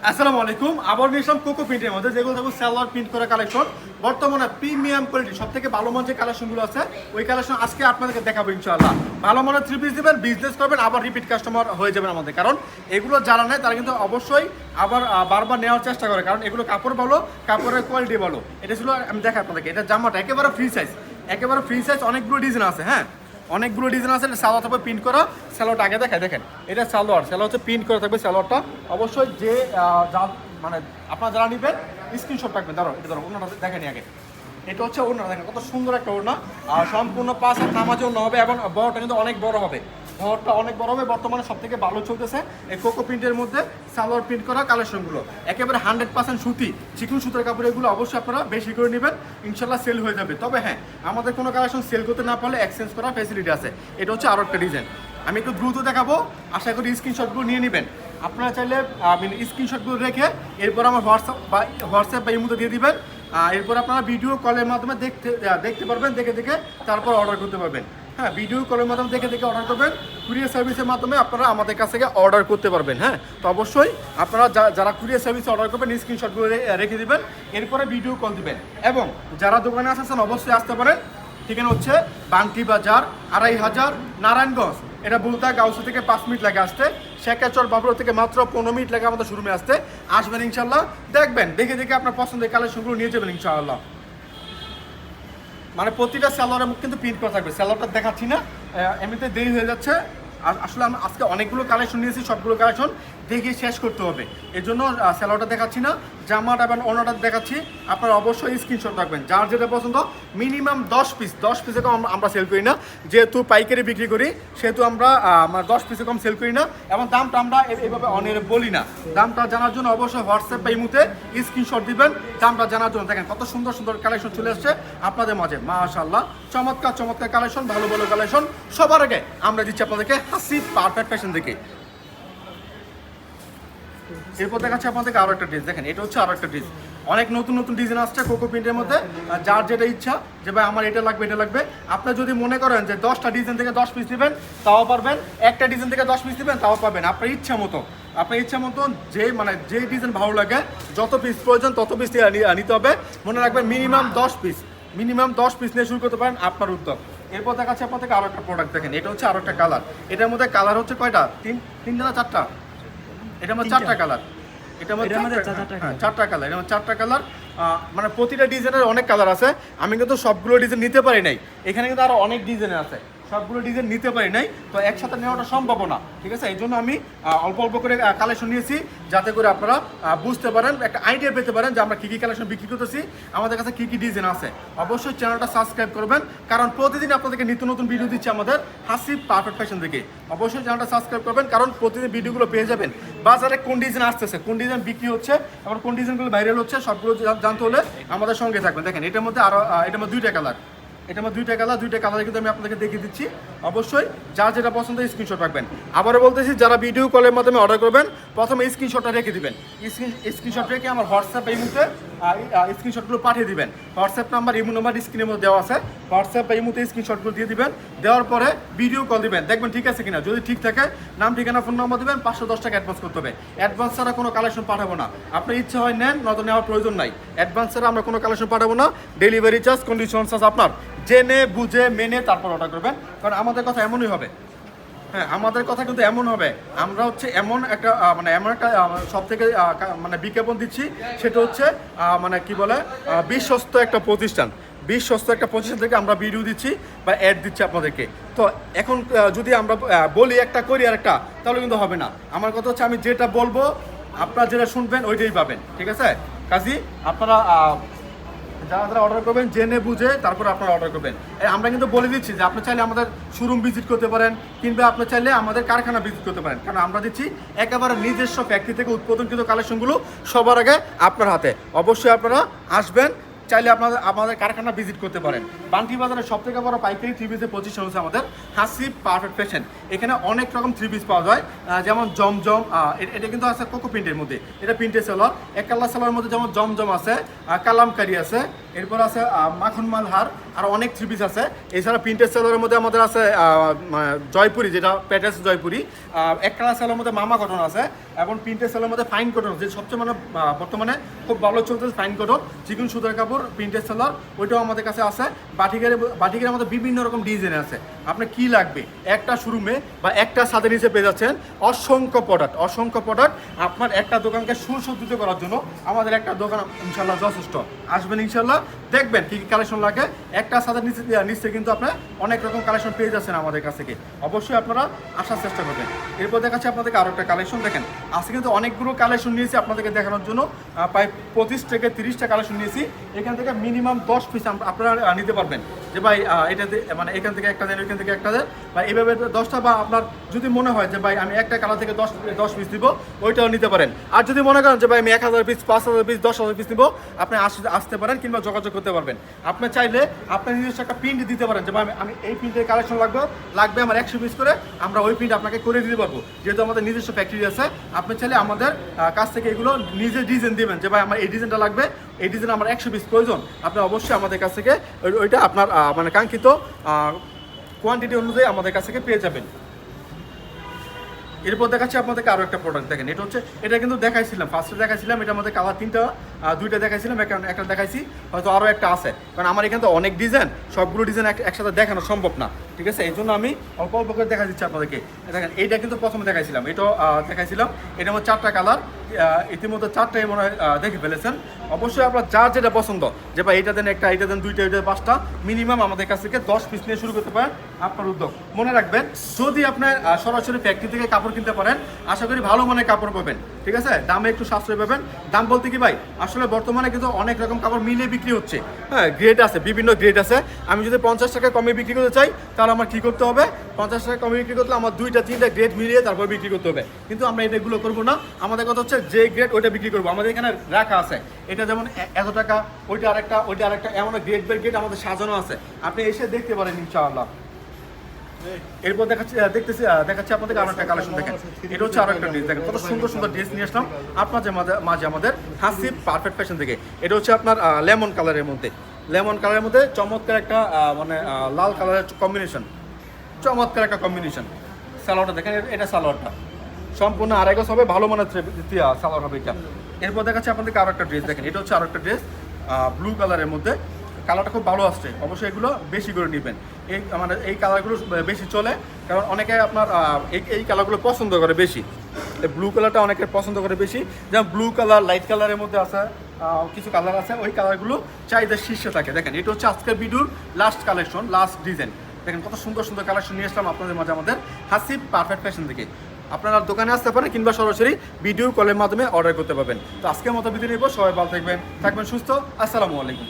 আসসালামু আলাইকুম। আবার নিলাম কোকো প্রিন্টের মধ্যে যেগুলো থাকবে সালোয়ার প্রিন্ট করা কালেকশন। বর্তমানে প্রিমিয়াম কোয়ালিটি সবথেকে ভালো মানের যে কালেকশনগুলো আছে ওই কালেকশন আজকে আপনাদেরকে দেখাবো ইনশাআল্লাহ। ভালো মানের থ্রি পিস দিবেন, বিজনেস করবেন, আবার রিপিট কাস্টমার হয়ে যাবেন আমাদের। কারণ এগুলো যারা নেয় তারা কিন্তু অবশ্যই আবার বারবার নেওয়ার চেষ্টা করে, কারণ এগুলো কাপড় ভালো, কাপড়ের কোয়ালিটি ভালো। এটা ছিল আমি দেখাই আপনাদেরকে, এটা জামাটা একেবারে ফ্রি সাইজ, একেবারে ফ্রি সাইজ, অনেকগুলো ডিজাইন আছে। হ্যাঁ, অনেকগুলো ডিজাইন আছে। সালোয়ার থাকবে প্রিন্ট করা, সালোয়ারটা আগে দেখায় দেখেন, এটা সালোয়ার হচ্ছে প্রিন্ট করা থাকবে সালোয়ারটা। অবশ্যই যে মানে আপনারা যারা নেবেন স্ক্রিনশট রাখবেন। ধরো এটা ধরো ওনাটা দেখেনি আগে, এটা হচ্ছে ওড়না, দেখেন কত সুন্দর একটা ওড়না। আর সম্পূর্ণ পাঁচ হাত নামাজে ওড়না হবে এবং বড়টা কিন্তু অনেক বড় হবে, বড়টা অনেক বড় হবে। বর্তমানে সব থেকে ভালো চলতেছে এই কোকো প্রিন্টের মধ্যে সালোয়ার প্রিন্ট করা কালেকশনগুলো, একেবারে 100% সুতি, চিকন সুতার কাপড়। এগুলো অবশ্যই আপনারা বেশি করে নেবেন, ইনশাল্লাহ সেল হয়ে যাবে। তবে হ্যাঁ, আমাদের কোনো কালেকশন সেল করতে না পারলে এক্সচেঞ্জ করার ফ্যাসিলিটি আছে। এটা হচ্ছে আরও একটা ডিজাইন, আমি একটু দ্রুত দেখাবো, আশা করি স্ক্রিনশটগুলো নিয়ে নেবেন। আপনারা চাইলে স্ক্রিনশটগুলো রেখে এরপর আমার হোয়াটসঅ্যাপ বা ইমোতে দিয়ে দিবেন। এরপর আপনারা ভিডিও কলের মাধ্যমে দেখতে পারবেন, দেখে তারপর অর্ডার করতে পারবেন। হ্যাঁ, ভিডিও কলের মাধ্যমে দেখে অর্ডার করবেন। কুরিয়ার সার্ভিসের মাধ্যমে আপনারা আমাদের কাছ থেকে অর্ডার করতে পারবেন। হ্যাঁ, তো অবশ্যই আপনারা যারা কুরিয়ার সার্ভিসে অর্ডার করবেন স্ক্রিনশটগুলো রেখে দিবেন, এরপরে ভিডিও কল দিবেন। এবং যারা দোকানে আসছেন অবশ্যই আসতে পারেন। ঠিকানা হচ্ছে বান্টি বাজার 2500 নারায়ণগঞ্জ। এটা বুলতা গাউসি থেকে 5 মিনিট লাগে আসতে, শেখাচর বাবুরা থেকে মাত্র 15 মিনিট লাগে আমাদের শোরুমে আসতে। আসবেন ইনশাল্লাহ, দেখবেন, দেখে আপনার পছন্দের কালেকশনগুলো নিয়ে যাবেন ইনশাআল্লাহ। মানে প্রতিটা সালোয়ারের মুখ কিন্তু প্রিন্ট করা থাকবে। সালোয়ারটা দেখাচ্ছি না, এমনিতে দেরি হয়ে যাচ্ছে। আসলে আমি আজকে অনেকগুলো কালেকশন নিয়েছি, সবগুলো কালেকশন দেখে শেষ করতে হবে, এর জন্য সালোয়ারটা দেখাচ্ছি না। জামাটা এবং ওড়নাটা দেখাচ্ছি, আপনারা অবশ্যই স্ক্রিনশট রাখবেন। যার যেটা পছন্দ মিনিমাম 10 পিসে কম আমরা সেল করি না, যেহেতু পাইকারি বিক্রি করি সেহেতু আমরা 10 পিসে কম সেল করি না। এবং দামটা আমরা এইভাবে অনেক বলি না। দামটা জানার জন্য অবশ্যই হোয়াটসঅ্যাপ বা ইমোতে স্ক্রিনশট দিবেন দামটা জানার জন্য। দেখেন কত সুন্দর সুন্দর কালেকশন চলে আসছে আপনাদের মাঝে, মাশাআল্লাহ। চমৎকার কালেকশন, ভালো কালেকশন। সবার আগে আমরা দিচ্ছি আপনাদেরকে হাসিব পারফেক্ট ফ্যাশন থেকে। এরপর দেখাচ্ছে আপনাদেরকে আরো একটা ড্রেস, দেখেন এটা হচ্ছে আরো একটা ড্রেস। অনেক নতুন ডিজাইন আসছে কোকো প্রিন্টের মধ্যে। যার যেটা ইচ্ছা যে ভাই আমার এটা লাগবে, আপনার যদি মনে করেন যে 10টা ডিজাইন থেকে 10 পিস নেবেন তাও পারবেন, একটা ডিজাইন থেকে 10 পিস নেবেন তাও পারবেন, আপনার ইচ্ছা মতো যে ডিজাইন ভালো লাগে, যত পিস প্রয়োজন তত পিস নিতে হবে। মনে রাখবেন মিনিমাম 10 পিস নিয়ে শুরু করতে পারেন, আপনার উদ্যোগ। এরপর দেখাচ্ছে আপনাদেরকে আরো একটা প্রোডাক্ট, দেখেন এটা হচ্ছে আরো একটা কালার। এটার মধ্যে কালার হচ্ছে কয়টা, তিনটা না চারটা? এটার মধ্যে 4টা কালার, এটার মধ্যে 4টা কালার, এটার মধ্যে 4টা কালার। মানে প্রতিটা ডিজাইনের অনেক কালার আছে। আমি কিন্তু সবগুলো ডিজাইন নিতে পারি নাই, এখানে কিন্তু আরো অনেক ডিজাইন আছে, সবগুলো ডিজাইন নিতে পারি নাই, তো একসাথে নেওয়াটা সম্ভব না। ঠিক আছে, এই জন্য আমি অল্প করে কালেকশন নিয়েছি, যাতে করে আপনারা বুঝতে পারেন, একটা আইডিয়া পেতে পারেন যে আমরা কী কালেকশন বিক্রি করতেছি, আমাদের কাছে কী ডিজাইন আছে। অবশ্যই চ্যানেলটা সাবস্ক্রাইব করবেন, কারণ প্রতিদিন আপনাদেরকে নিত্য নতুন ভিডিও দিচ্ছি আমাদের হাসিব পারফেক্ট ফ্যাশন থেকে। অবশ্যই চ্যানেলটা সাবস্ক্রাইব করবেন, কারণ প্রতিদিন ভিডিওগুলো পেয়ে যাবেন। বাজারে কোন ডিজাইন আসতেছে, কোন ডিজাইন বিক্রি হচ্ছে, আবার কোন ডিজাইনগুলো ভাইরাল হচ্ছে, সবগুলো জানতে হলে আমাদের সঙ্গে থাকবেন। দেখেন এটার মধ্যে এটার মধ্যে 2টা কালার, এটার মধ্যে 2টা কালার কিন্তু আমি আপনাদেরকে দেখিয়ে দিচ্ছি। অবশ্যই যার যেটা পছন্দ স্ক্রিনশট রাখবেন। আবারও বলতেছি, যারা ভিডিও কলের মাধ্যমে অর্ডার করবেন প্রথমে স্ক্রিনশটটা রেখে দিবেন। স্ক্রিনশট রেখে আমার হোয়াটসঅ্যাপ এই মুহূর্তে স্ক্রিনশটগুলো পাঠিয়ে দিবেন। হোয়াটসঅ্যাপ নাম্বার, ইমো নাম্বার স্ক্রিনের মধ্যে দেওয়া আছে। হোয়াটসঅ্যাপ বা ইমোতে স্ক্রিনশটগুলো দিয়ে দিবেন, দেওয়ার পরে ভিডিও কল দিবেন, দেখবেন ঠিক আছে কিনা। যদি ঠিক থাকে নাম, ঠিকানা, ফোন নম্বর দিবেন, 510 টাকা অ্যাডভান্স করতে হবে। অ্যাডভান্স ছাড়া কোনো কালেকশন পাঠাবো না। আপনার ইচ্ছা হয় নেন, নয়তো নেওয়ার প্রয়োজন নাই। অ্যাডভান্স ছাড়া আমরা কোনো কালেকশন পাঠাবো না। ডেলিভারি চার্জ, কন্ডিশন চার্জ আপনার জেনে বুঝে মেনে তারপর অর্ডার করবেন, কারণ আমাদের কথা এমনই হবে। হ্যাঁ, আমাদের কথা কিন্তু এমন হবে, আমরা হচ্ছে এমন একটা সব থেকে বিজ্ঞাপন দিচ্ছি, সেটা হচ্ছে কি বলে বিশ্বস্ত একটা প্রতিষ্ঠান থেকে আমরা ভিডিও দিচ্ছি বা অ্যাড দিচ্ছি আপনাদেরকে। তো এখন যদি আমরা বলি একটা করি আর একটা, তাহলে কিন্তু হবে না। আমার কথা হচ্ছে আমি যেটা বলবো আপনারা যেটা শুনবেন ওইটাই পাবেন। ঠিক আছে, কাজী আপনারা যারা অর্ডার করবেন জেনে বুঝে তারপর আপনারা অর্ডার করবেন। আমরা কিন্তু বলে দিচ্ছি যে আপনি চাইলে আমাদের শোরুম ভিজিট করতে পারেন, কিংবা আপনি চাইলে আমাদের কারখানা ভিজিট করতে পারেন, কারণ আমরা দিচ্ছি একেবারে নিজস্ব ফ্যাক্টরি থেকে উৎপাদনকৃত কালেকশনগুলো সবার আগে আপনার হাতে। অবশ্যই আপনারা আসবেন, চাইলে আমাদের কারখানা ভিজিট করতে পারেন। বান্টি বাজারের সবথেকে বড় পাইকারি থ্রি পিসের পজিশন হচ্ছে আমাদের হাসিব পারফেক্ট ফ্যাশন। এখানে অনেক রকম থ্রি পিস পাওয়া যায়, যেমন জমজম, এটা কিন্তু আছে কোকো প্রিন্টের মধ্যে, এটা প্রিন্টের সেলার। এক কালার সেলার মধ্যে যেমন জমজম আছে, কালামকারি আছে, এরপর আছে মাখন মালহার, আর অনেক থ্রি পিস আছে। এছাড়া প্রিন্টেড সেলের মধ্যে আমাদের আছে জয়পুরি, যেটা প্যাটেস জয়পুরি। এক কালার সেলের মধ্যে মামা কটন আছে, এবং প্রিন্টেড সেলের মধ্যে ফাইন কটন, যে সবচেয়ে মানে বর্তমানে খুব ভালো চলতেছে ফাইন কটন চিকন সুতার কাপড় প্রিন্টেড সেলার, ওইটাও আমাদের কাছে আছে। বাটিকের আমাদের বিভিন্ন রকম ডিজাইন আছে। আপনার কি লাগবে একটা শোরুমে বা একটা ছাদের নিচে পেয়ে যাচ্ছেন অসংখ্য প্রোডাক্ট। আপনার একটা দোকানকে সুসজ্জিত করার জন্য আমাদের একটা দোকান ইনশাল্লাহ যথেষ্ট। আসবেন ইনশাল্লাহ, দেখবেন কী কী কালেকশন লাগে। একটা ছাদের নিচে কিন্তু আপনার অনেক রকম কালেকশন পেয়ে যাচ্ছেন আমাদের কাছ থেকে। অবশ্যই আপনারা আসার চেষ্টা করবেন। এরপর দেখাচ্ছি আপনাদেরকে আরও একটা কালেকশন। দেখেন আজকে কিন্তু অনেকগুলো কালেকশন নিয়েছি আপনাদেরকে দেখানোর জন্য। প্রায় 25 থেকে 30টা কালেকশন নিয়েছি। এখান থেকে মিনিমাম 10 পিস আপনারা নিতে পারবেন, যে ভাই এটাতে মানে এখান থেকে একটা দেন, ওইখান থেকে একটা দেন, বা এইভাবে 10টা, বা আপনার যদি মনে হয় যে ভাই আমি একটা কালার থেকে 10 পিস দিব, ওইটাও নিতে পারেন। আর যদি মনে করেন যে ভাই আমি 1000 পিস, 5000 পিস, 10,000 পিস নিব, আপনি আসতে পারেন কিংবা যোগাযোগ করতে পারবেন। আপনি চাইলে আপনার নিজস্ব একটা প্রিন্ট দিতে পারেন, যে ভাই আমি এই প্রিন্টের কালেকশন লাগবে আমার 100 পিস করে, আমরা ওই প্রিন্ট আপনাকে করে দিতে পারবো। যেহেতু আমাদের নিজস্ব ফ্যাক্টরি আছে, আপনি চাইলে আমাদের কাছ থেকে এগুলো নিজে ডিজাইন দিবেন, যে ভাই আমার এই ডিজাইনটা লাগবে, এই ডিজাইন আমার 100 পিস প্রয়োজন, আপনি অবশ্যই আমাদের কাছ থেকে ওইটা আপনার মানে কাঙ্ক্ষিত কোয়ান্টিটি অনুযায়ী আমাদের কাছ থেকে পেয়ে যাবেন। এরপর দেখাচ্ছি আপনাদেরকে আরও একটা প্রোডাক্ট। দেখেন এটা কিন্তু দেখাইছিলাম, ফার্স্টে দেখাইছিলাম, এটা আমাদের কালার দুইটা দেখাইছিলাম, একটা দেখাইছি, হয়তো আরও একটা আছে, কারণ আমার এখানে তো অনেক ডিজাইন, সবগুলো ডিজাইন একসাথে দেখানো সম্ভব না, ঠিক আছে? এই জন্য আমি অল্প অল্প করে দেখা দিচ্ছি আপনাদেরকে। দেখেন এইটা কিন্তু প্রথমে দেখাইছিলাম, এটাও দেখাইছিলাম। এটা আমার 4টা কালার, ইতিমধ্যে 4টাই মনে হয় দেখে ফেলেছেন। অবশ্যই আপনার যার যেটা পছন্দ, যে ভাই এইটা দেন একটা, এইটা দেন দুইটা, এইটা 5টা, মিনিমাম আমাদের কাছ থেকে 10 পিস নিয়ে শুরু করতে পারেন আপনার উদ্যোগ। মনে রাখবেন, যদি আপনার সরাসরি ফ্যাক্টরি থেকে কাপড় কিনতে পারেন, আশা করি ভালো মানের কাপড় পাবেন, ঠিক আছে? দামে একটু সাশ্রয় পাবেন। দাম বলতে কি ভাই, আসলে বর্তমানে কিন্তু অনেক রকম কাপড় মিলে বিক্রি হচ্ছে, হ্যাঁ, গ্রেড আছে, বিভিন্ন গ্রেড আছে। আমি যদি 50 টাকা কমে বিক্রি করতে চাই, তাহলে আমার কী করতে হবে? 50 টাকা কমে বিক্রি করতে আমার 2-3টা গ্রেড মিলিয়ে তারপর বিক্রি করতে হবে। কিন্তু আমরা এটাগুলো করবো না, আমাদের কথা হচ্ছে যে গ্রেড ওইটা বিক্রি করবো। আমাদের এখানে রাখা আছে, এটা যেমন এত টাকা, ওইটা আরেকটা, এমন গ্রেড বাই গ্রেড আমাদের সাজানো আছে, আপনি এসে দেখতে পারেন ইনশাআল্লাহ। এরপর দেখাচ্ছি আপনাদের আরো একটা কালেকশন। দেখেন এটা হচ্ছে আরো একটা ড্রেস। দেখেন কত সুন্দর সুন্দর ড্রেস নিয়ে আসলাম আপনাদের মাঝে আমাদের হাসিব পারফেক্ট ফ্যাশন থেকে। এটা হচ্ছে আপনার লেমন কালারের মধ্যে চমৎকার একটা মানে লাল কালারের কম্বিনেশন, চমৎকার একটা কম্বিনেশন। সালোয়ারটা দেখেন, এটা সালোয়ারটা সম্পূর্ণ আড়াই গজ হবে, ভালো মানের সালোয়ার হবে এটা। এরপর দেখাচ্ছি আপনাদেরকে আরো একটা ড্রেস। দেখেন এটা হচ্ছে আরো একটা ড্রেস ব্লু কালারের মধ্যে, কালারটা খুব ভালো আসছে। অবশ্যই এগুলো বেশি করে নেবেন, এই কালারগুলো বেশি চলে, কারণ অনেকে আপনার এই কালারগুলো পছন্দ করে বেশি। এই ব্লু কালারটা অনেকে পছন্দ করে বেশি, যেমন ব্লু কালার, লাইট কালারের মধ্যে আছে কিছু কালার আছে, ওই কালারগুলো চাহিদার শীর্ষে থাকে। দেখেন এটা হচ্ছে আজকের ভিডিওর লাস্ট কালেকশন, লাস্ট ডিজাইন। দেখেন কত সুন্দর সুন্দর কালেকশন নিয়ে আসলাম আপনাদের মাঝে আমাদের হাসিব পারফেক্ট ফ্যাশন থেকে। আপনারা দোকানে আসতে পারেন কিংবা সরাসরি ভিডিও কলের মাধ্যমে অর্ডার করতে পারবেন। তো আজকের মতো বিদায় নেব, সবাই ভালো থাকবেন সুস্থ। আসসালামু আলাইকুম।